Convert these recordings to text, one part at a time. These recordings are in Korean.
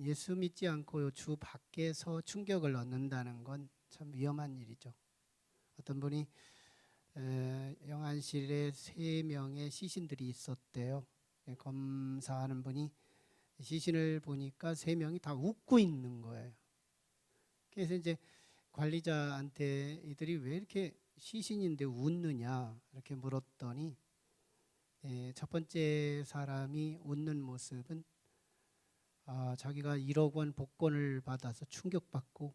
예수 믿지 않고 주 밖에서 충격을 얻는다는 건 참 위험한 일이죠. 어떤 분이 영안실에 3명의 시신들이 있었대요. 검사하는 분이 시신을 보니까 3명이 다 웃고 있는 거예요. 그래서 이제 관리자한테 이들이 왜 이렇게 시신인데 웃느냐 이렇게 물었더니 첫 번째 사람이 웃는 모습은 자기가 1억 원 복권을 받아서 충격받고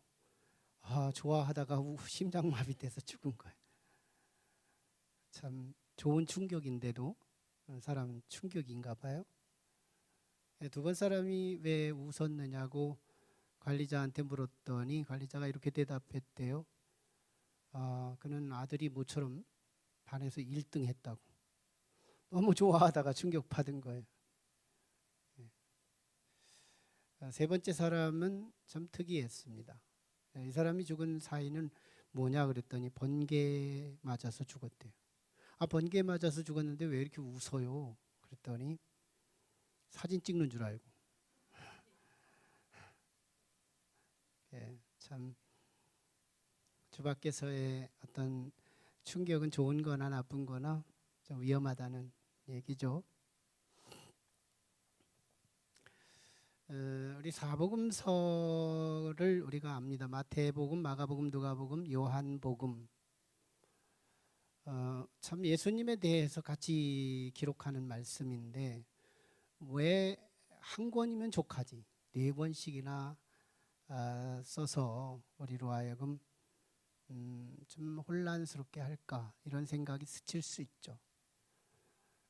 좋아하다가 심장마비 돼서 죽은 거예요. 참 좋은 충격인데도 사람은 충격인가 봐요. 두 번 사람이 왜 웃었느냐고 관리자한테 물었더니 관리자가 이렇게 대답했대요. 그는 아들이 모처럼 반에서 1등 했다고. 너무 좋아하다가 충격받은 거예요. 세 번째 사람은 참 특이했습니다. 이 사람이 죽은 사인은 뭐냐 그랬더니 번개 맞아서 죽었대요. 번개 맞아서 죽었는데 왜 이렇게 웃어요? 그랬더니 사진 찍는 줄 알고. 참 주 밖에서의 어떤 충격은 좋은 거나 나쁜 거나 좀 위험하다는 얘기죠. 우리 사복음서를 우리가 압니다. 마태복음, 마가복음, 누가복음, 요한복음. 참 예수님에 대해서 같이 기록하는 말씀인데 왜 한 권이면 족하지 4권씩이나 써서 우리로 하여금 좀 혼란스럽게 할까 이런 생각이 스칠 수 있죠.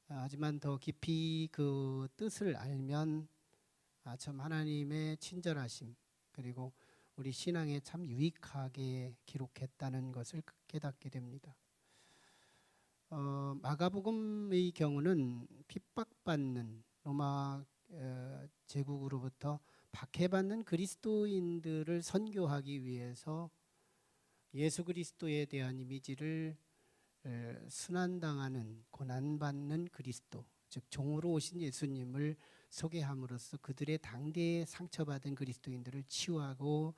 하지만 더 깊이 그 뜻을 알면 참 하나님의 친절하심 그리고 우리 신앙에 참 유익하게 기록했다는 것을 깨닫게 됩니다. 마가복음의 경우는 핍박받는 로마 제국으로부터 박해받는 그리스도인들을 선교하기 위해서 예수 그리스도에 대한 이미지를 순환당하는 고난받는 그리스도 즉 종으로 오신 예수님을 소개함으로써 그들의 당대에 상처받은 그리스도인들을 치유하고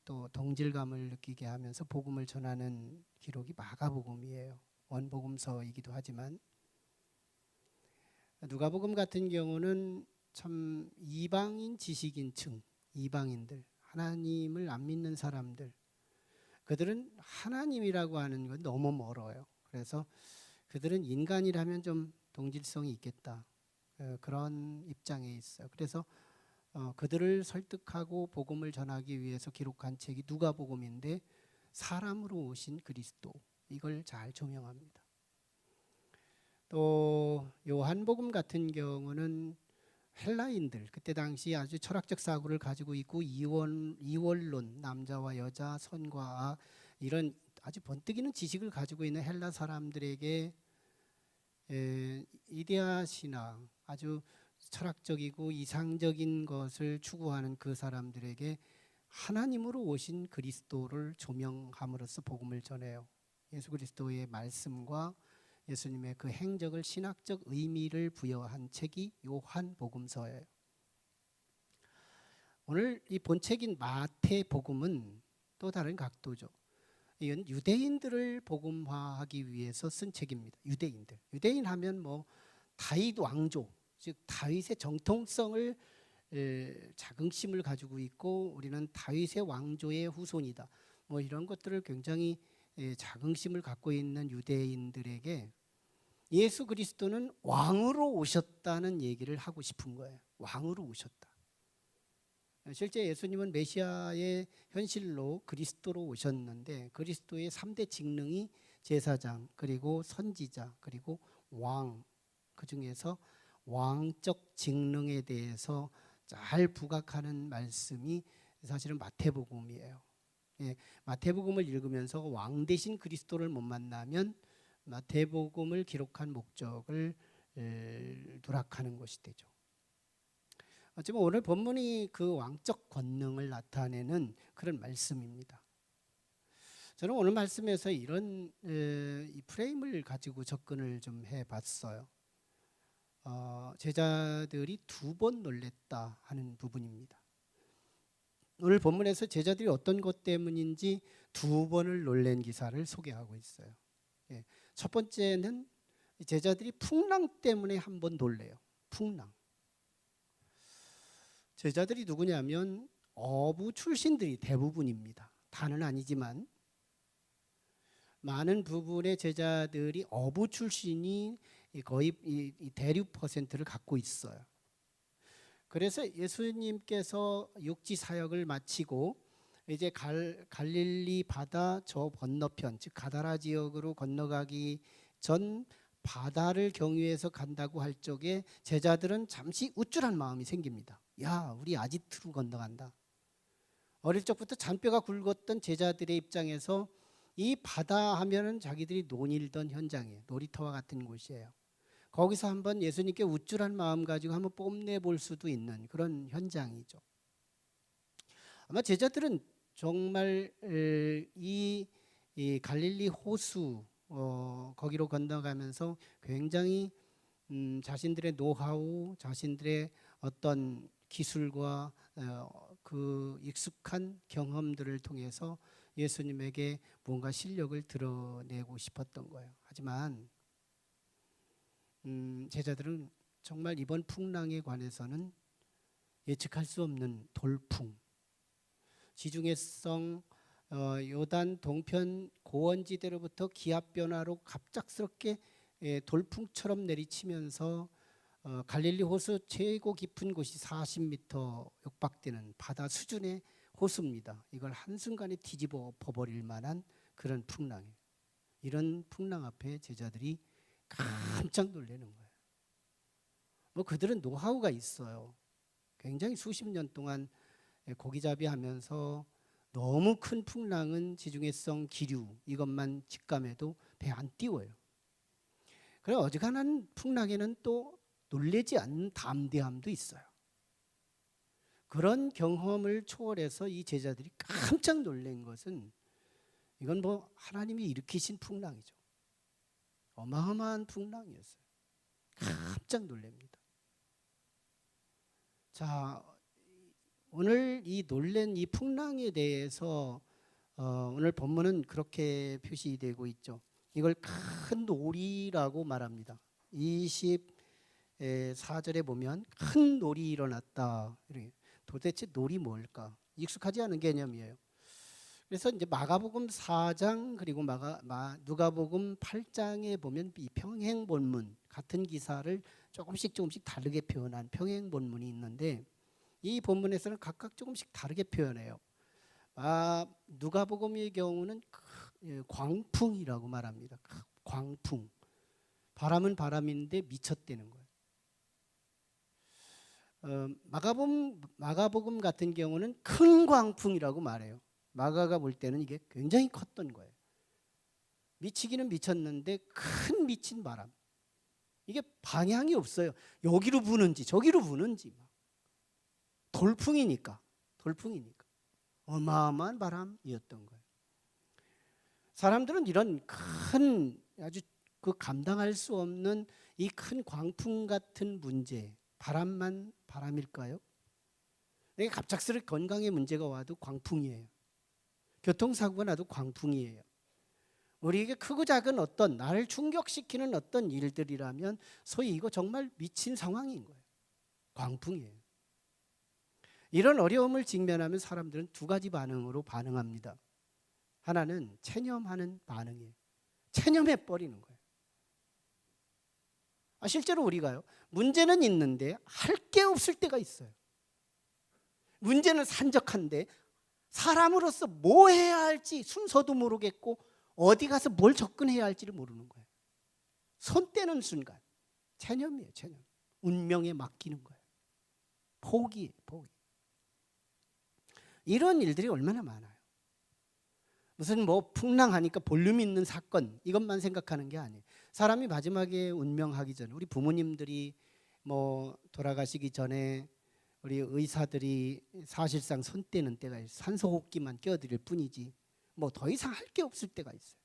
또 동질감을 느끼게 하면서 복음을 전하는 기록이 마가복음이에요. 원복음서이기도 하지만 누가복음 같은 경우는 참 이방인 지식인층, 이방인들, 하나님을 안 믿는 사람들 그들은 하나님이라고 하는 건 너무 멀어요. 그래서 그들은 인간이라면 좀 동질성이 있겠다. 그런 입장에 있어요. 그래서 그들을 설득하고 복음을 전하기 위해서 기록한 책이 누가복음인데 사람으로 오신 그리스도 이걸 잘 조명합니다. 또 요한복음 같은 경우는 헬라인들 그때 당시 아주 철학적 사고를 가지고 있고 이원론 남자와 여자 선과 악 이런 아주 번뜩이는 지식을 가지고 있는 헬라 사람들에게 이데아 신앙 아주 철학적이고 이상적인 것을 추구하는 그 사람들에게 하나님으로 오신 그리스도를 조명함으로써 복음을 전해요. 예수 그리스도의 말씀과 예수님의 그 행적을 신학적 의미를 부여한 책이 요한복음서예요. 오늘 이 본책인 마태복음은 또 다른 각도죠. 이건 유대인들을 복음화하기 위해서 쓴 책입니다. 유대인 하면 뭐 다윗 왕조, 즉 다윗의 정통성을 자긍심을 가지고 있고 우리는 다윗의 왕조의 후손이다. 뭐 이런 것들을 굉장히 자긍심을 갖고 있는 유대인들에게 예수 그리스도는 왕으로 오셨다는 얘기를 하고 싶은 거예요. 왕으로 오셨다. 실제 예수님은 메시아의 현실로 그리스도로 오셨는데 그리스도의 3대 직능이 제사장 그리고 선지자 그리고 왕 그 중에서 왕적 직능에 대해서 잘 부각하는 말씀이 사실은 마태복음이에요. 마태복음을 읽으면서 왕 대신 그리스도를 못 만나면 마태복음을 기록한 목적을 누락하는 것이 되죠. 어쩌면 오늘 본문이 그 왕적 권능을 나타내는 그런 말씀입니다. 저는 오늘 말씀에서 이런 이 프레임을 가지고 접근을 좀 해봤어요. 제자들이 2번 놀랬다 하는 부분입니다. 오늘 본문에서 제자들이 어떤 것 때문인지 2번을 놀란 기사를 소개하고 있어요. 예. 첫 번째는 제자들이 풍랑 때문에 한 번 놀래요. 풍랑. 제자들이 누구냐면 어부 출신들이 대부분입니다. 다는 아니지만 많은 부분의 제자들이 어부 출신이 거의 이 대륙 퍼센트를 갖고 있어요. 그래서 예수님께서 육지 사역을 마치고 이제 갈릴리 바다 저 건너편, 즉 가다라 지역으로 건너가기 전 바다를 경유해서 간다고 할 적에 제자들은 잠시 우쭐한 마음이 생깁니다. 야, 우리 아지트로 건너간다. 어릴 적부터 잔뼈가 굵었던 제자들의 입장에서 이 바다 하면은 자기들이 논일던 현장이에요. 놀이터와 같은 곳이에요. 거기서 한번 예수님께 우쭐한 마음 가지고 한번 뽐내 볼 수도 있는 그런 현장이죠. 아마 제자들은 정말 이 갈릴리 호수 거기로 건너가면서 굉장히 자신들의 노하우, 자신들의 어떤 기술과 그 익숙한 경험들을 통해서 예수님에게 뭔가 실력을 드러내고 싶었던 거예요. 하지만 제자들은 정말 이번 풍랑에 관해서는 예측할 수 없는 돌풍, 지중해성 요단 동편 고원지대로부터 기압 변화로 갑작스럽게 돌풍처럼 내리치면서 갈릴리 호수 최고 깊은 곳이 40m 육박되는 바다 수준의 호수입니다. 이걸 한순간에 뒤집어 버릴 만한 그런 풍랑이에요. 이런 풍랑 앞에 제자들이 깜짝 놀라는 거예요. 뭐 그들은 노하우가 있어요. 굉장히 수십 년 동안 고기잡이 하면서 너무 큰 풍랑은 지중해성 기류 이것만 직감해도 배 안 띄워요. 그래 어지간한 풍랑에는 또 놀라지 않는 담대함도 있어요. 그런 경험을 초월해서 이 제자들이 깜짝 놀란 것은 이건 뭐 하나님이 일으키신 풍랑이죠. 어마어마한 풍랑이었어요. 깜짝 놀랍니다. 자, 오늘 이 놀란 이 풍랑에 대해서 오늘 본문은 그렇게 표시되고 있죠. 이걸 큰 놀이라고 말합니다. 24절에 보면 큰 놀이 일어났다. 도대체 놀이 뭘까? 익숙하지 않은 개념이에요. 그래서 이제 마가복음 4장 그리고 누가복음 8장에 보면 이 평행본문 같은 기사를 조금씩 다르게 표현한 평행본문이 있는데 이 본문에서는 각각 조금씩 다르게 표현해요. 누가복음의 경우는 광풍이라고 말합니다. 광풍. 바람은 바람인데 미쳤다는 거예요. 마가복음 같은 경우는 큰 광풍이라고 말해요. 마가가 볼 때는 이게 굉장히 컸던 거예요. 미치기는 미쳤는데 큰 미친 바람. 이게 방향이 없어요. 여기로 부는지 저기로 부는지. 돌풍이니까. 어마어마한 바람이었던 거예요. 사람들은 이런 큰 아주 그 감당할 수 없는 이 큰 광풍 같은 문제, 바람일까요? 내가 갑작스럽게 건강에 문제가 와도 광풍이에요. 교통사고가 나도 광풍이에요. 우리에게 크고 작은 어떤 나를 충격시키는 어떤 일들이라면 소위 이거 정말 미친 상황인 거예요. 광풍이에요. 이런 어려움을 직면하면 사람들은 2가지 반응으로 반응합니다. 하나는 체념하는 반응이에요. 체념해 버리는 거예요. 실제로 우리가요, 문제는 있는데 할 게 없을 때가 있어요. 문제는 산적한데 사람으로서 뭐 해야 할지 순서도 모르겠고 어디 가서 뭘 접근해야 할지를 모르는 거예요. 손 떼는 순간 체념이에요. 체념. 운명에 맡기는 거예요. 포기. 이런 일들이 얼마나 많아요. 무슨 뭐 풍랑하니까 볼륨 있는 사건 이것만 생각하는 게 아니에요. 사람이 마지막에 운명하기 전에 우리 부모님들이 뭐 돌아가시기 전에 우리 의사들이 사실상 손 떼는 때가 있어요. 산소호흡기만 껴드릴 뿐이지 뭐 더 이상 할 게 없을 때가 있어요.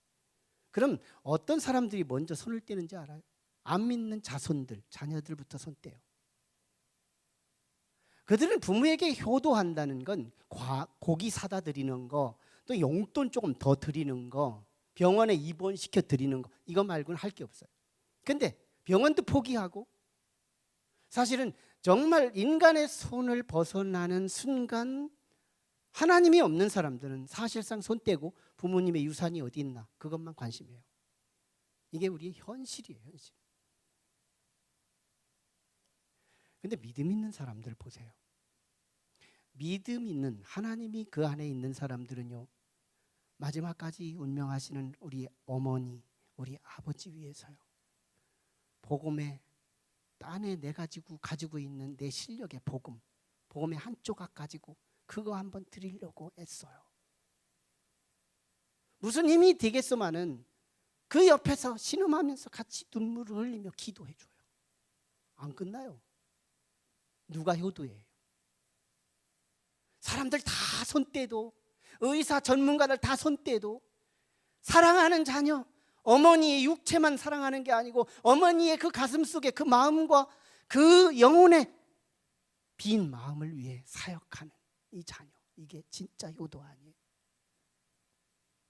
그럼 어떤 사람들이 먼저 손을 떼는지 알아요? 안 믿는 자손들, 자녀들부터 손 떼요. 그들은 부모에게 효도한다는 건 고기 사다 드리는 거, 또 용돈 조금 더 드리는 거, 병원에 입원시켜 드리는 거, 이거 말고는 할 게 없어요. 근데 병원도 포기하고, 사실은 정말 인간의 손을 벗어나는 순간 하나님이 없는 사람들은 사실상 손 떼고 부모님의 유산이 어디 있나 그것만 관심해요. 이게 우리의 현실이에요, 현실. 근데 믿음 있는 사람들 보세요. 믿음 있는, 하나님이 그 안에 있는 사람들은요, 마지막까지 운명하시는 우리 어머니, 우리 아버지 위해서요, 복음의 딴에 내 가지고 있는 내 실력의 복음의 한 조각 가지고 그거 한번 드리려고 애써요. 무슨 힘이 되겠소만은 그 옆에서 신음하면서 같이 눈물을 흘리며 기도해줘요. 안 끝나요. 누가 효도해요? 사람들 다 손떼도, 의사 전문가들 다 손떼도 사랑하는 자녀, 어머니의 육체만 사랑하는 게 아니고 어머니의 그 가슴 속에 그 마음과 그 영혼의 빈 마음을 위해 사역하는 이 자녀, 이게 진짜 효도 아니에요.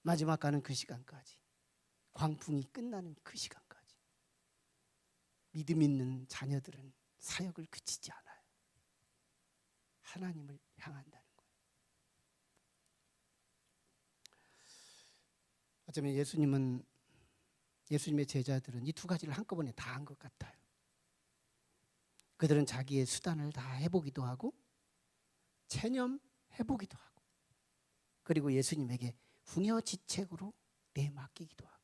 마지막 가는 그 시간까지, 광풍이 끝나는 그 시간까지 믿음 있는 자녀들은 사역을 그치지 않아요. 하나님을 향한다는 거예요. 어쩌면 예수님의 제자들은 이 두 가지를 한꺼번에 다 한 것 같아요. 그들은 자기의 수단을 다 해보기도 하고 체념해보기도 하고, 그리고 예수님에게 궁여지책으로 내맡기기도 하고.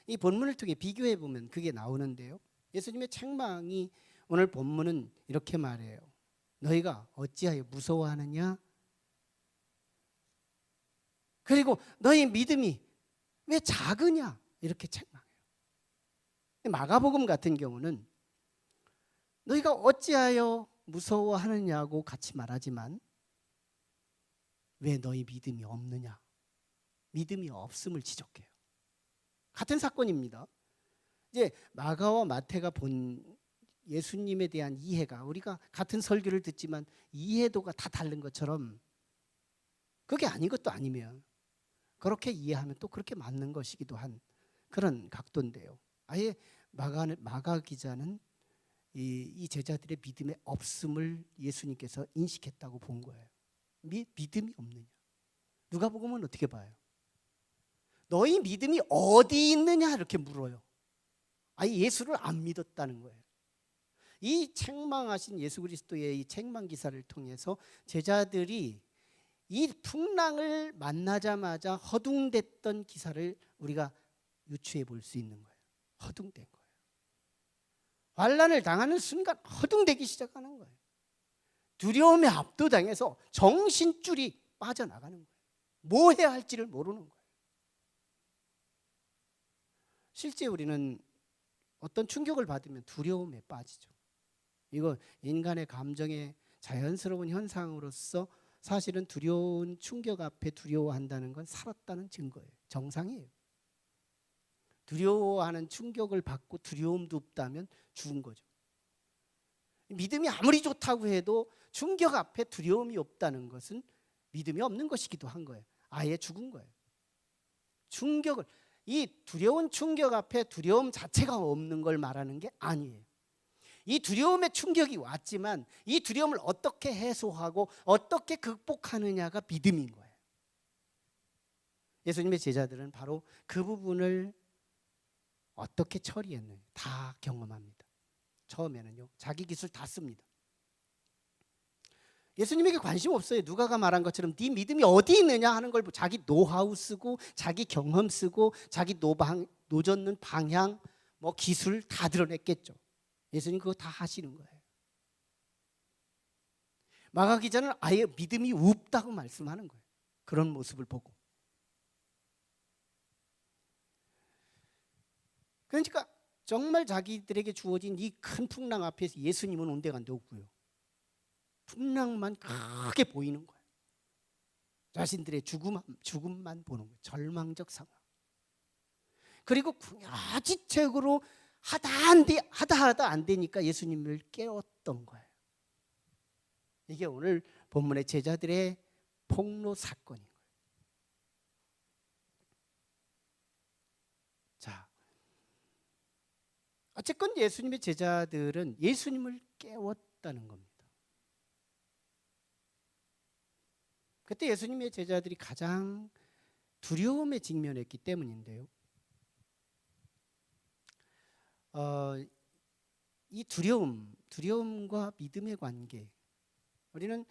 이 본문을 통해 비교해보면 그게 나오는데요, 예수님의 책망이, 오늘 본문은 이렇게 말해요. 너희가 어찌하여 무서워하느냐? 그리고 너희 믿음이 왜 작으냐? 이렇게 책망해요. 마가복음 같은 경우는 너희가 어찌하여 무서워하느냐고 같이 말하지만 왜 너희 믿음이 없느냐? 믿음이 없음을 지적해요. 같은 사건입니다. 이제 마가와 마태가 본 예수님에 대한 이해가, 우리가 같은 설교를 듣지만 이해도가 다 다른 것처럼, 그게 아닌 것도 아니면 그렇게 이해하면 또 그렇게 맞는 것이기도 한 그런 각도인데요. 아예 마가 기자는 이 제자들의 믿음의 없음을 예수님께서 인식했다고 본 거예요. 믿음이 없느냐? 누가복음은 어떻게 봐요? 너희 믿음이 어디 있느냐 이렇게 물어요. 아예 예수를 안 믿었다는 거예요. 이 책망하신 예수 그리스도의 이 책망 기사를 통해서 제자들이 이 풍랑을 만나자마자 허둥댔던 기사를 우리가 유추해 볼 수 있는 거예요. 허둥댄 거예요. 환난을 당하는 순간 허둥대기 시작하는 거예요. 두려움에 압도당해서 정신줄이 빠져나가는 거예요. 뭐 해야 할지를 모르는 거예요. 실제 우리는 어떤 충격을 받으면 두려움에 빠지죠. 이거 인간의 감정의 자연스러운 현상으로서 사실은 두려운 충격 앞에 두려워한다는 건 살았다는 증거예요. 정상이에요. 두려워하는 충격을 받고 두려움도 없다면 죽은 거죠. 믿음이 아무리 좋다고 해도 충격 앞에 두려움이 없다는 것은 믿음이 없는 것이기도 한 거예요. 아예 죽은 거예요. 충격을, 이 두려운 충격 앞에 두려움 자체가 없는 걸 말하는 게 아니에요. 이 두려움의 충격이 왔지만 이 두려움을 어떻게 해소하고 어떻게 극복하느냐가 믿음인 거예요. 예수님의 제자들은 바로 그 부분을 어떻게 처리했느냐 다 경험합니다. 처음에는요, 자기 기술 다 씁니다. 예수님에게 관심 없어요. 누가가 말한 것처럼 네 믿음이 어디 있느냐 하는 걸 자기 노하우 쓰고 자기 경험 쓰고 자기 노젓는 방향, 뭐 기술 다 드러냈겠죠. 예수님 그거 다 하시는 거예요. 마가 기자는 아예 믿음이 없다고 말씀하는 거예요. 그런 모습을 보고. 그러니까 정말 자기들에게 주어진 이 큰 풍랑 앞에서 예수님은 온데간데 없고요. 풍랑만 크게 보이는 거예요. 자신들의 죽음만 보는 거예요. 절망적 상황. 그리고 궁여지책으로 하다 안 되니까 예수님을 깨웠던 거예요. 이게 오늘 본문의 제자들의 폭로 사건인 거예요. 자, 어쨌건 예수님의 제자들은 예수님을 깨웠다는 겁니다. 그때 예수님의 제자들이 가장 두려움에 직면했기 때문인데요. 이 두려움과 믿음의 관계, 우리는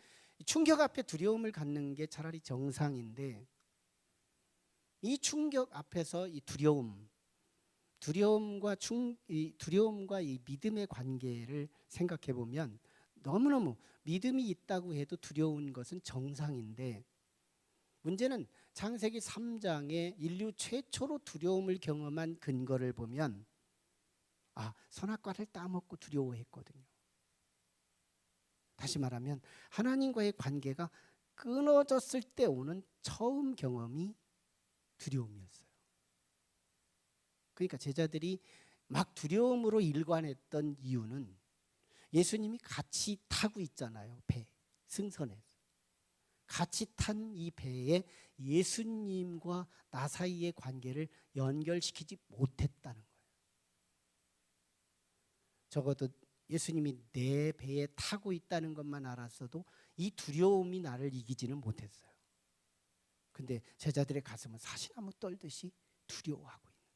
충격 앞에 두려움을 갖는 게 차라리 정상인데, 이 충격 앞에서 이 두려움과 이 믿음의 관계를 생각해 보면 너무너무 믿음이 있다고 해도 두려운 것은 정상인데, 문제는 창세기 3장에 인류 최초로 두려움을 경험한 근거를 보면 선악과를 따먹고 두려워했거든요. 다시 말하면 하나님과의 관계가 끊어졌을 때 오는 처음 경험이 두려움이었어요. 그러니까 제자들이 막 두려움으로 일관했던 이유는 예수님이 같이 타고 있잖아요. 배, 승선에서. 같이 탄 이 배에 예수님과 나 사이의 관계를 연결시키지 못했다는 거예요. 적어도 예수님이 내 배에 타고 있다는 것만 알았어도 이 두려움이 나를 이기지는 못했어요. 근데 제자들의 가슴은 사시나무 떨듯이 두려워하고 있는 거예요.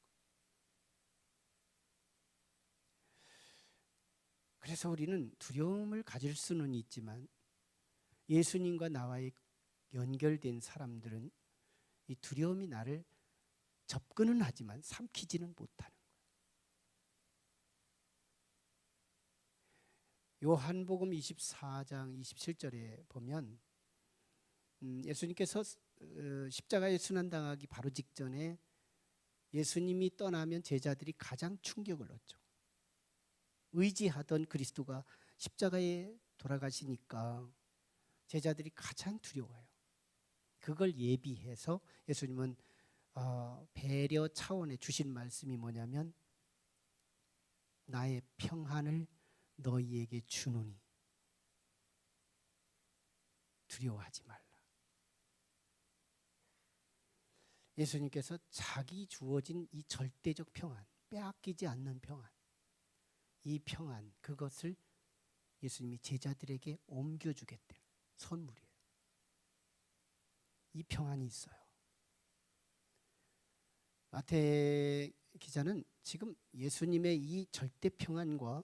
그래서 우리는 두려움을 가질 수는 있지만 예수님과 나와의 연결된 사람들은 이 두려움이 나를 접근은 하지만 삼키지는 못하는 거예요. 요한복음 24장 27절에 보면 예수님께서 십자가에 순환당하기 바로 직전에 예수님이 떠나면 제자들이 가장 충격을 얻죠. 의지하던 그리스도가 십자가에 돌아가시니까 제자들이 가장 두려워해요. 그걸 예비해서 예수님은 배려 차원에 주신 말씀이 뭐냐면 나의 평안을 너희에게 주노니 두려워하지 말라. 예수님께서 자기 주어진 이 절대적 평안, 빼앗기지 않는 평안, 이 평안, 그것을 예수님이 제자들에게 옮겨주겠대요. 선물이에요. 이 평안이 있어요. 마태 기자는 지금 예수님의 이 절대 평안과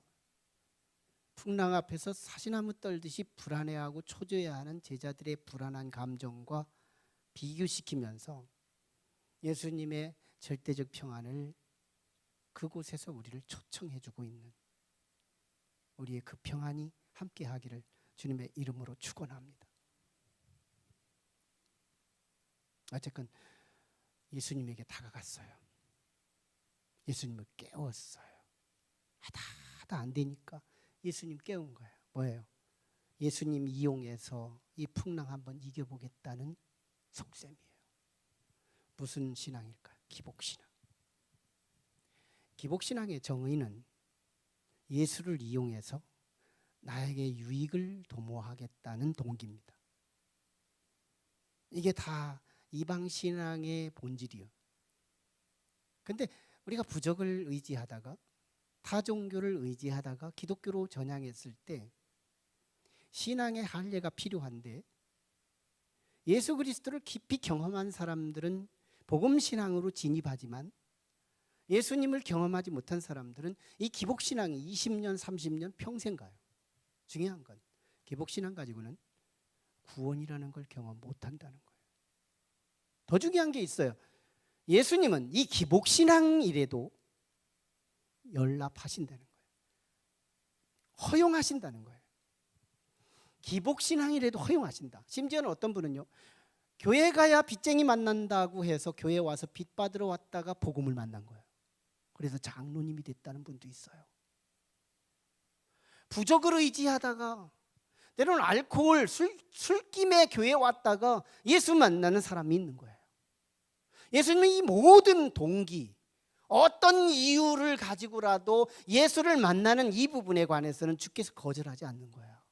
풍랑 앞에서 사시나무 떨듯이 불안해하고 초조해하는 제자들의 불안한 감정과 비교시키면서 예수님의 절대적 평안을 그곳에서 우리를 초청해주고 있는, 우리의 그 평안이 함께하기를 주님의 이름으로 축원합니다. 어쨌건 예수님에게 다가갔어요. 예수님을 깨웠어요. 하다 안 되니까 예수님 깨운 거예요. 뭐예요? 예수님 이용해서 이 풍랑 한번 이겨보겠다는 속셈이에요. 무슨 신앙일까요? 기복신앙. 기복신앙의 정의는 예수를 이용해서 나에게 유익을 도모하겠다는 동기입니다. 이게 다 이방신앙의 본질이에요. 근데 우리가 부적을 의지하다가 타종교를 의지하다가 기독교로 전향했을 때 신앙의 할례가 필요한데, 예수 그리스도를 깊이 경험한 사람들은 복음신앙으로 진입하지만 예수님을 경험하지 못한 사람들은 이 기복신앙이 20년, 30년 평생 가요. 중요한 건 기복신앙 가지고는 구원이라는 걸 경험 못한다는 거예요. 더 중요한 게 있어요. 예수님은 이 기복신앙이라도 연락하신다는 거예요. 허용하신다는 거예요. 기복신앙이라도 허용하신다. 심지어는 어떤 분은요, 교회 가야 빚쟁이 만난다고 해서 교회 와서 빚 받으러 왔다가 복음을 만난 거예요. 그래서 장로님이 됐다는 분도 있어요. 부적을 의지하다가 때로는 알코올, 술김에 교회에 왔다가 예수 만나는 사람이 있는 거예요. 예수님은 이 모든 동기, 어떤 이유를 가지고라도 예수를 만나는 이 부분에 관해서는 주께서 거절하지 않는 거예요.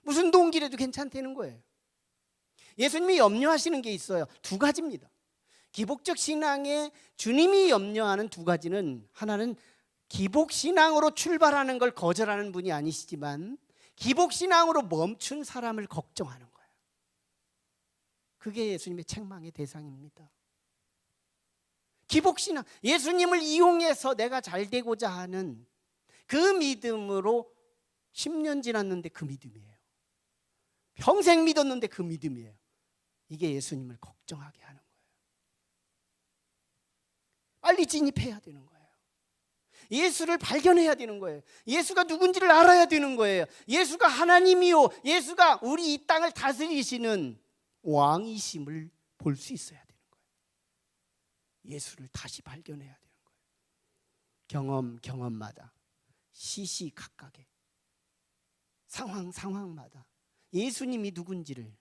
무슨 동기라도 괜찮다는 거예요. 예수님이 염려하시는 게 있어요. 두 가지입니다. 기복적 신앙에 주님이 염려하는 두 가지는, 하나는 기복신앙으로 출발하는 걸 거절하는 분이 아니시지만 기복신앙으로 멈춘 사람을 걱정하는 거예요. 그게 예수님의 책망의 대상입니다. 기복신앙, 예수님을 이용해서 내가 잘 되고자 하는 그 믿음으로 10년 지났는데 그 믿음이에요. 평생 믿었는데 그 믿음이에요. 이게 예수님을 걱정하게 하는 거예요. 빨리 진입해야 되는 거예요. 예수를 발견해야 되는 거예요. 예수가 누군지를 알아야 되는 거예요. 예수가 하나님이요, 예수가 우리 이 땅을 다스리시는 왕이심을 볼 수 있어야 되는 거예요. 예수를 다시 발견해야 되는 거예요. 경험마다, 시시각각에, 상황마다 예수님이 누군지를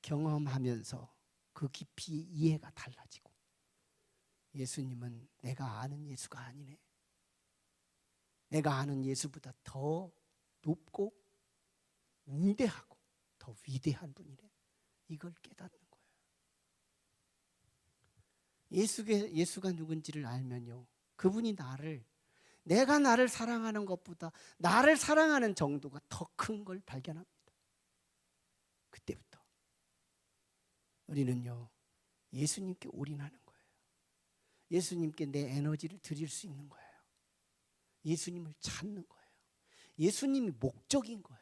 경험하면서 그 깊이 이해가 달라지고, 예수님은 내가 아는 예수가 아니네, 내가 아는 예수보다 더 높고 위대하고 더 위대한 분이네, 이걸 깨닫는 거예요. 예수가 누군지를 알면요, 그분이 내가 나를 사랑하는 것보다 나를 사랑하는 정도가 더 큰 걸 발견합니다. 그때부터 우리는요, 예수님께 올인하는 거예요. 예수님께 내 에너지를 드릴 수 있는 거예요. 예수님을 찾는 거예요. 예수님이 목적인 거예요.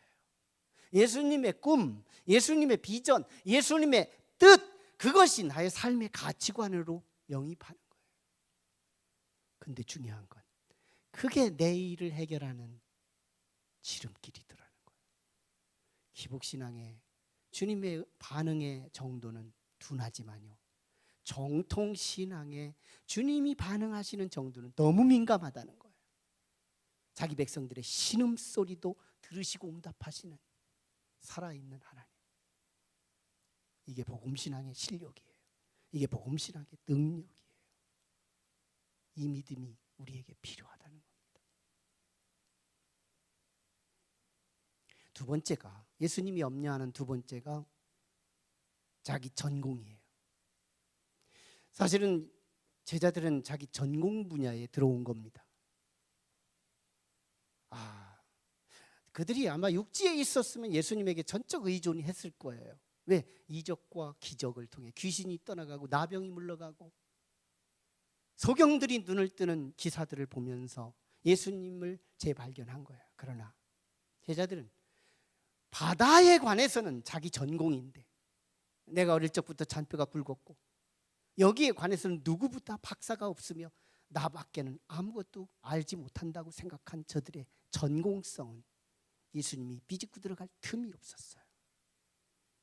예수님의 꿈, 예수님의 비전, 예수님의 뜻, 그것이 나의 삶의 가치관으로 영입하는 거예요. 근데 중요한 건 그게 내 일을 해결하는 지름길이더라는 거예요. 기복신앙의 주님의 반응의 정도는 둔하지만요, 정통신앙의 주님이 반응하시는 정도는 너무 민감하다는 거예요. 자기 백성들의 신음소리도 들으시고 응답하시는 살아있는 하나님. 이게 복음신앙의 실력이에요. 이게 복음신앙의 능력이에요. 이 믿음이 우리에게 필요하다는 겁니다. 두 번째가, 예수님이 염려하는 두 번째가 자기 전공이에요. 사실은 제자들은 자기 전공 분야에 들어온 겁니다. 그들이 아마 육지에 있었으면 예수님에게 전적 의존이 했을 거예요. 왜? 이적과 기적을 통해 귀신이 떠나가고 나병이 물러가고 소경들이 눈을 뜨는 기사들을 보면서 예수님을 재발견한 거예요. 그러나 제자들은 바다에 관해서는 자기 전공인데, 내가 어릴 적부터 잔뼈가 굵었고 여기에 관해서는 누구보다 박사가 없으며 나밖에는 아무것도 알지 못한다고 생각한 저들의 전공성은 예수님이 비집고 들어갈 틈이 없었어요.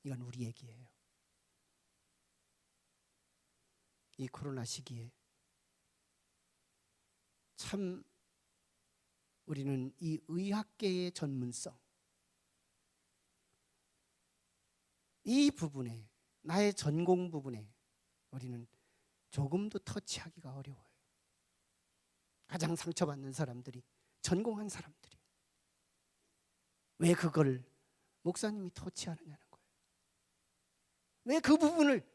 이건 우리 얘기예요. 이 코로나 시기에 참 우리는 이 의학계의 전문성, 이 부분에, 나의 전공 부분에 우리는 조금도 터치하기가 어려워요. 가장 상처받는 사람들이 전공한 사람들이. 왜 그걸 목사님이 터치하느냐는 거예요. 왜 그 부분을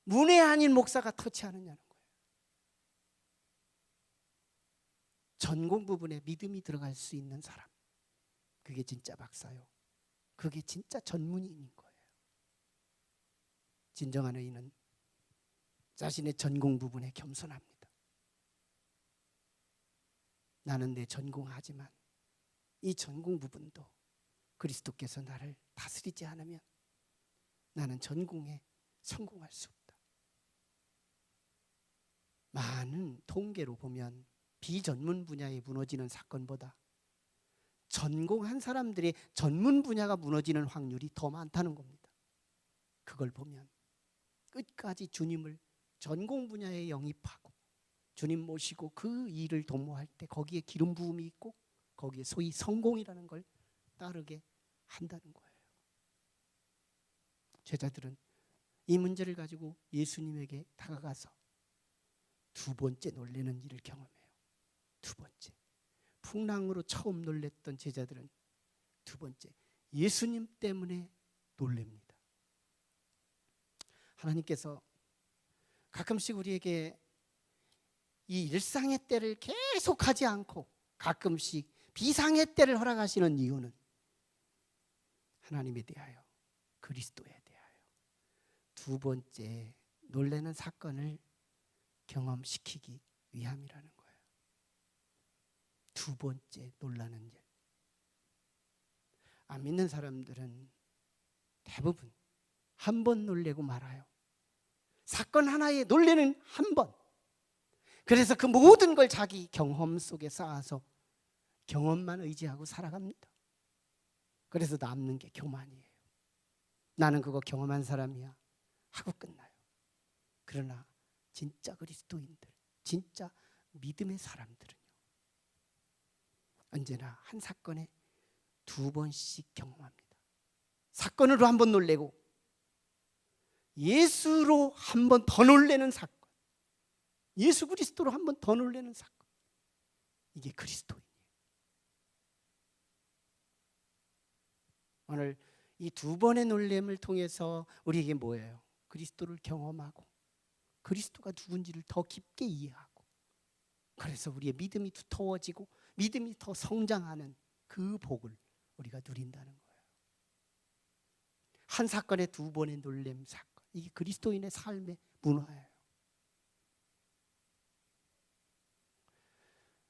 문외 아닌 목사가 터치하느냐는 거예요. 전공 부분에 믿음이 들어갈 수 있는 사람, 그게 진짜 박사요. 그게 진짜 전문인인 거예요. 진정한 의인은 자신의 전공 부분에 겸손합니다. 나는 내 전공하지만 이 전공 부분도 그리스도께서 나를 다스리지 않으면 나는 전공에 성공할 수 없다. 많은 통계로 보면 비전문 분야에 무너지는 사건보다 전공한 사람들의 전문 분야가 무너지는 확률이 더 많다는 겁니다. 그걸 보면 끝까지 주님을 전공 분야에 영입하고 주님 모시고 그 일을 도모할 때 거기에 기름 부음이 있고 거기에 소위 성공이라는 걸 따르게 한다는 거예요. 제자들은 이 문제를 가지고 예수님에게 다가가서 두 번째 놀라는 일을 경험해요. 두 번째. 풍랑으로 처음 놀랬던 제자들은 두 번째, 예수님 때문에 놀랍니다. 하나님께서 가끔씩 우리에게 이 일상의 때를 계속하지 않고 가끔씩 비상의 때를 허락하시는 이유는 하나님에 대하여, 그리스도에 대하여 두 번째 놀라는 사건을 경험시키기 위함이라는 거예요. 두 번째 놀라는 일. 안 믿는 사람들은 대부분 한 번 놀래고 말아요. 사건 하나에 놀래는 한 번. 그래서 그 모든 걸 자기 경험 속에 쌓아서 경험만 의지하고 살아갑니다. 그래서 남는 게 교만이에요. 나는 그거 경험한 사람이야 하고 끝나요. 그러나 진짜 그리스도인들, 진짜 믿음의 사람들은요, 언제나 한 사건에 두 번씩 경험합니다. 사건으로 한 번 놀래고 예수로 한 번 더 놀래는 사건, 예수 그리스도로 한 번 더 놀래는 사건. 이게 그리스도인이에요. 오늘 이 두 번의 놀램을 통해서 우리에게 뭐예요? 그리스도를 경험하고 그리스도가 누군지를 더 깊게 이해하고, 그래서 우리의 믿음이 두터워지고 믿음이 더 성장하는 그 복을 우리가 누린다는 거예요. 한 사건에 두 번의 놀램 사건, 이게 그리스도인의 삶의 문화예요.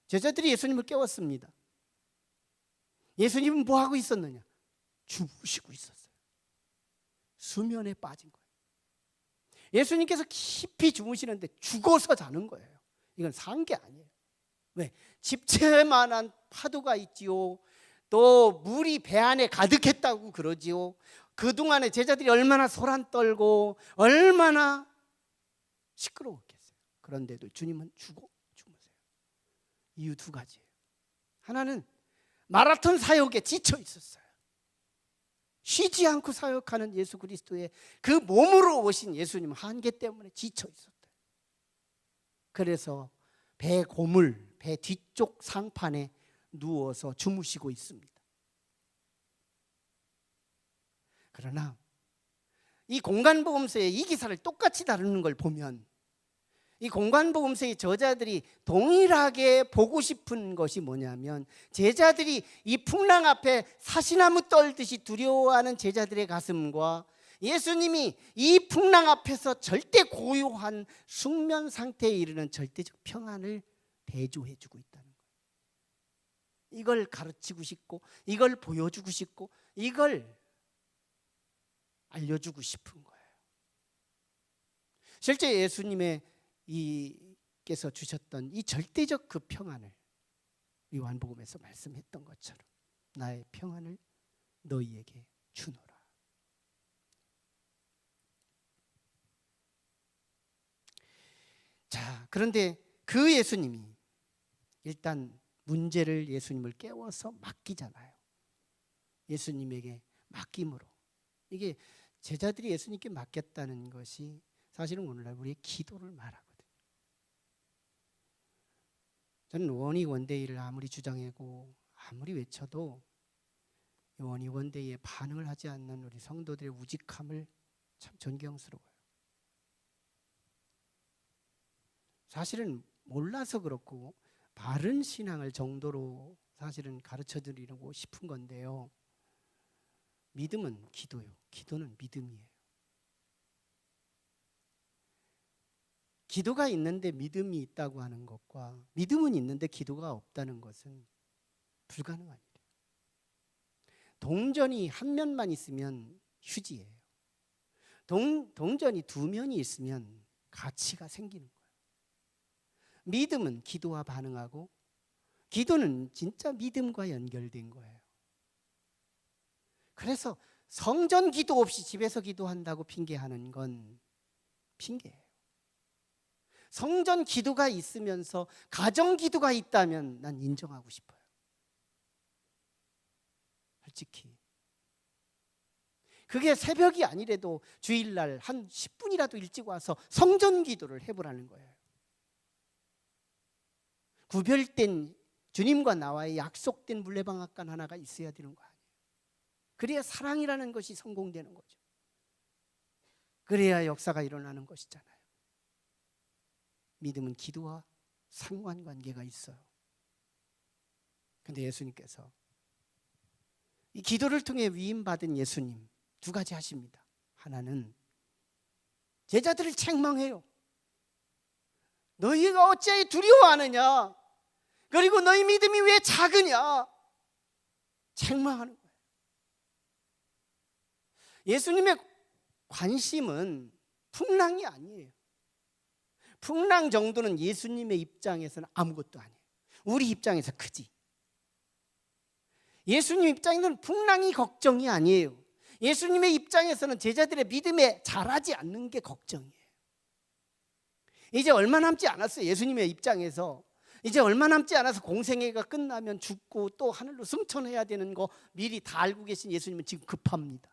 제자들이 예수님을 깨웠습니다. 예수님은 뭐 하고 있었느냐? 주무시고 있었어요. 수면에 빠진 거예요. 예수님께서 깊이 주무시는데 죽어서 자는 거예요. 이건 산 게 아니에요. 왜? 집채만한 파도가 있지요. 또 물이 배 안에 가득했다고 그러지요. 그동안에 제자들이 얼마나 소란 떨고 얼마나 시끄러웠겠어요. 그런데도 주님은 주무세요. 이유 두 가지예요. 하나는 마라톤 사역에 지쳐 있었어요. 쉬지 않고 사역하는 예수 그리스도의 그 몸으로 오신 예수님 한계 때문에 지쳐 있었대요. 그래서 배 고물, 배 뒤쪽 상판에 누워서 주무시고 있습니다. 그러나 이 공간복음서의 이 기사를 똑같이 다루는 걸 보면 이 공간복음서의 저자들이 동일하게 보고 싶은 것이 뭐냐면, 제자들이 이 풍랑 앞에 사시나무 떨듯이 두려워하는 제자들의 가슴과 예수님이 이 풍랑 앞에서 절대 고요한 숙면 상태에 이르는 절대적 평안을 대조해 주고 있다는 거예요. 이걸 가르치고 싶고 이걸 보여주고 싶고 이걸 알려주고 싶은 거예요. 실제 예수님의 이께서 주셨던 이 절대적 그 평안을 요한복음에서 말씀했던 것처럼 나의 평안을 너희에게 주노라. 자, 그런데 그 예수님이 일단 문제를 예수님을 깨워서 맡기잖아요. 예수님에게 맡김으로. 이게 제자들이 예수님께 맡겼다는 것이 사실은 오늘날 우리의 기도를 말하거든요. 저는 원이 원데이를 아무리 주장하고 아무리 외쳐도 원이 원데이에 반응을 하지 않는 우리 성도들의 우직함을 참 존경스러워요. 사실은 몰라서 그렇고 바른 신앙을 정도로 사실은 가르쳐드리려고 싶은 건데요. 믿음은 기도요. 기도는 믿음이에요. 기도가 있는데 믿음이 있다고 하는 것과 믿음은 있는데 기도가 없다는 것은 불가능한 일이에요. 동전이 한 면만 있으면 휴지예요. 동전이 두 면이 있으면 가치가 생기는 거예요. 믿음은 기도와 반응하고 기도는 진짜 믿음과 연결된 거예요. 그래서 성전 기도 없이 집에서 기도한다고 핑계하는 건 핑계예요. 성전 기도가 있으면서 가정 기도가 있다면 난 인정하고 싶어요. 솔직히. 그게 새벽이 아니래도 주일날 한 10분이라도 일찍 와서 성전 기도를 해보라는 거예요. 구별된 주님과 나와의 약속된 물레방앗간 하나가 있어야 되는 거 아니에요. 그래야 사랑이라는 것이 성공되는 거죠. 그래야 역사가 일어나는 것이잖아요. 믿음은 기도와 상관관계가 있어요. 근데 예수님께서 이 기도를 통해 위임받은 예수님 두 가지 하십니다. 하나는 제자들을 책망해요. 너희가 어찌하여 두려워하느냐? 그리고 너희 믿음이 왜 작으냐? 책망하는 거예요. 예수님의 관심은 풍랑이 아니에요. 풍랑 정도는 예수님의 입장에서는 아무것도 아니에요. 우리 입장에서 크지. 예수님 입장에서는 풍랑이 걱정이 아니에요. 예수님의 입장에서는 제자들의 믿음에 자라지 않는 게 걱정이에요. 이제 얼마 남지 않았어요. 예수님의 입장에서 이제 얼마 남지 않아서 공생애가 끝나면 죽고 또 하늘로 승천해야 되는 거 미리 다 알고 계신 예수님은 지금 급합니다.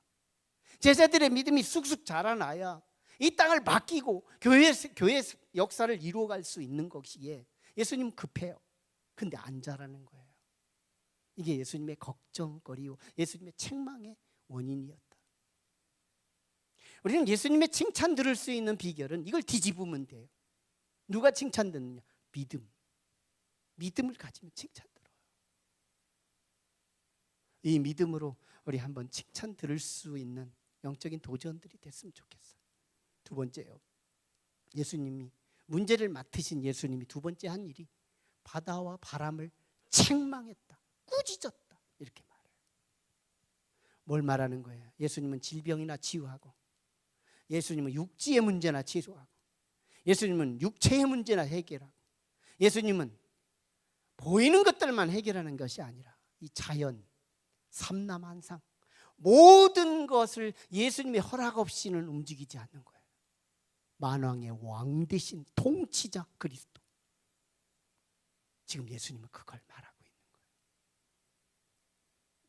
제자들의 믿음이 쑥쑥 자라나야 이 땅을 맡기고 교회 역사를 이루어갈 수 있는 것이기에 예수님은 급해요. 근데 안 자라는 거예요. 이게 예수님의 걱정거리요, 예수님의 책망의 원인이었다. 우리는 예수님의 칭찬 들을 수 있는 비결은 이걸 뒤집으면 돼요. 누가 칭찬 듣느냐? 믿음을 가지면 칭찬 들어요. 이 믿음으로 우리 한번 칭찬 들을 수 있는 영적인 도전들이 됐으면 좋겠어요. 두 번째요, 예수님이 문제를 맡으신 예수님이 두 번째 한 일이 바다와 바람을 책망했다, 꾸짖었다, 이렇게 말해요. 뭘 말하는 거예요? 예수님은 질병이나 치유하고, 예수님은 육지의 문제나 치유하고, 예수님은 육체의 문제나 해결하고, 예수님은 보이는 것들만 해결하는 것이 아니라 이 자연, 삼남한상 모든 것을 예수님의 허락 없이는 움직이지 않는 거예요. 만왕의 왕 대신 통치자 그리스도. 지금 예수님은 그걸 말하고 있는 거예요.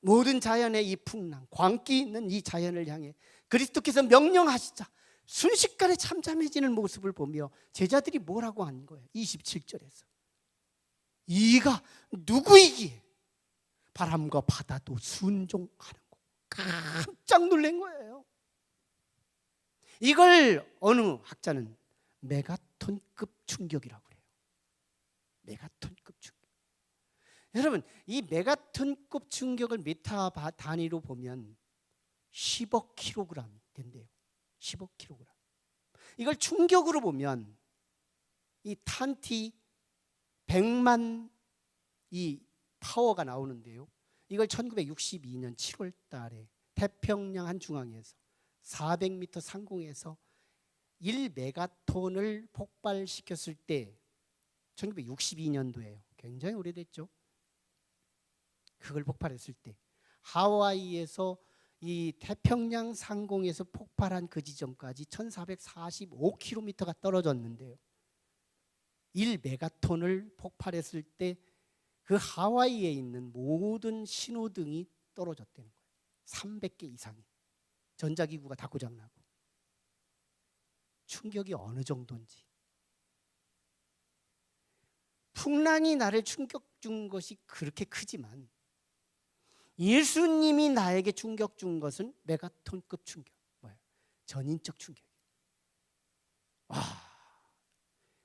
모든 자연의 이 풍랑, 광기 있는 이 자연을 향해 그리스도께서 명령하시자 순식간에 잠잠해지는 모습을 보며 제자들이 뭐라고 하는 거예요? 27절에서 이가 누구이기에 바람과 바다도 순종하는 거. 깜짝 놀란 거예요. 이걸 어느 학자는 메가톤급 충격이라고 그래요. 메가톤급 충격. 여러분, 이 메가톤급 충격을 메타 단위로 보면 10억 킬로그램이 된대요. 10억 킬로그램. 이걸 충격으로 보면 이 탄티 100만 이 파워가 나오는데요. 이걸 1962년 7월 달에 태평양 한 중앙에서 400m 상공에서 1메가톤을 폭발시켰을 때 1962년도에요. 굉장히 오래됐죠. 그걸 폭발했을 때 하와이에서 이 태평양 상공에서 폭발한 그 지점까지 1445km가 떨어졌는데요. 1메가톤을 폭발했을 때 그 하와이에 있는 모든 신호등이 떨어졌다는 거예요. 300개 이상이. 전자기구가 다 고장나고. 충격이 어느 정도인지. 풍랑이 나를 충격 준 것이 그렇게 크지만 예수님이 나에게 충격 준 것은 메가톤급 충격. 뭐예요? 전인적 충격. 와,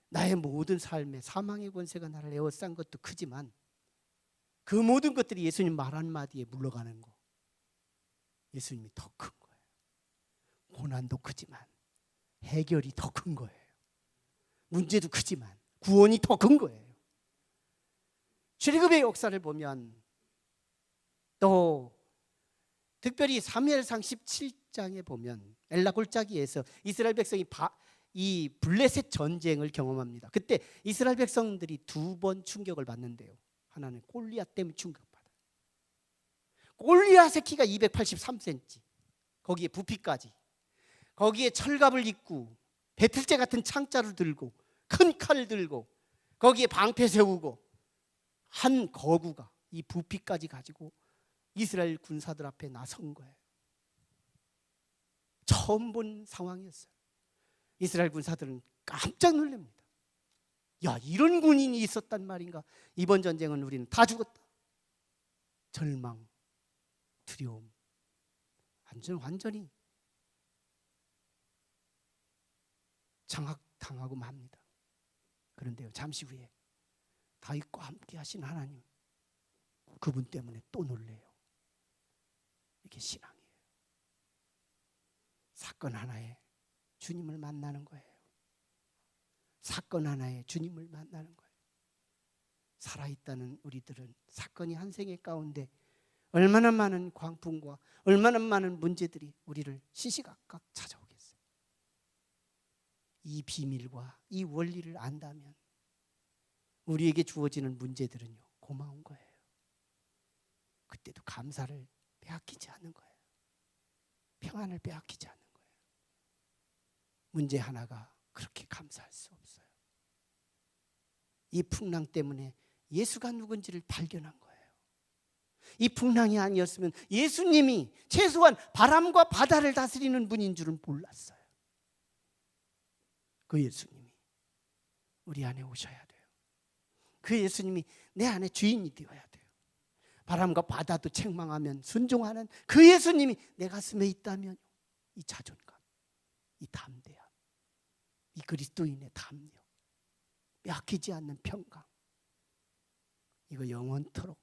나의 모든 삶에 사망의 권세가 나를 에워싼 것도 크지만 그 모든 것들이 예수님 말 한마디에 물러가는 거. 예수님이 더 큰 거예요. 고난도 크지만 해결이 더 큰 거예요. 문제도 크지만 구원이 더 큰 거예요. 출애굽의 역사를 보면 또 특별히 사무엘상 17장에 보면 엘라 골짜기에서 이스라엘 백성이 이 블레셋 전쟁을 경험합니다. 그때 이스라엘 백성들이 두 번 충격을 받는데요. 하나는 골리앗 때문에 충격받아요. 골리앗의 키가 283cm, 거기에 부피까지, 거기에 철갑을 입고 배틀제 같은 창자를 들고 큰 칼을 들고 거기에 방패 세우고 한 거구가 이 부피까지 가지고 이스라엘 군사들 앞에 나선 거예요. 처음 본 상황이었어요. 이스라엘 군사들은 깜짝 놀랍니다. 야, 이런 군인이 있었단 말인가? 이번 전쟁은 우리는 다 죽었다. 절망, 두려움, 완전히 장악당하고 맙니다. 그런데요, 잠시 후에 다윗과 함께 하신 하나님, 그분 때문에 또 놀래요. 이게 신앙이에요. 사건 하나에 주님을 만나는 거예요. 사건 하나에 주님을 만나는 거예요. 살아있다는 우리들은 사건이 한 생애 가운데 얼마나 많은 광풍과 얼마나 많은 문제들이 우리를 시시각각 찾아오겠어요. 이 비밀과 이 원리를 안다면 우리에게 주어지는 문제들은요, 고마운 거예요. 그때도 감사를 빼앗기지 않는 거예요. 평안을 빼앗기지 않는 거예요. 문제 하나가 그렇게 감사할 수 없어요. 이 풍랑 때문에 예수가 누군지를 발견한 거예요. 이 풍랑이 아니었으면 예수님이 최소한 바람과 바다를 다스리는 분인 줄은 몰랐어요. 그 예수님이 우리 안에 오셔야 돼요. 그 예수님이 내 안에 주인이 되어야 돼요. 바람과 바다도 책망하면 순종하는 그 예수님이 내 가슴에 있다면 이 자존감, 이 담대함, 이 그리스도인의 담력, 빼앗기지 않는 평강, 이거 영원토록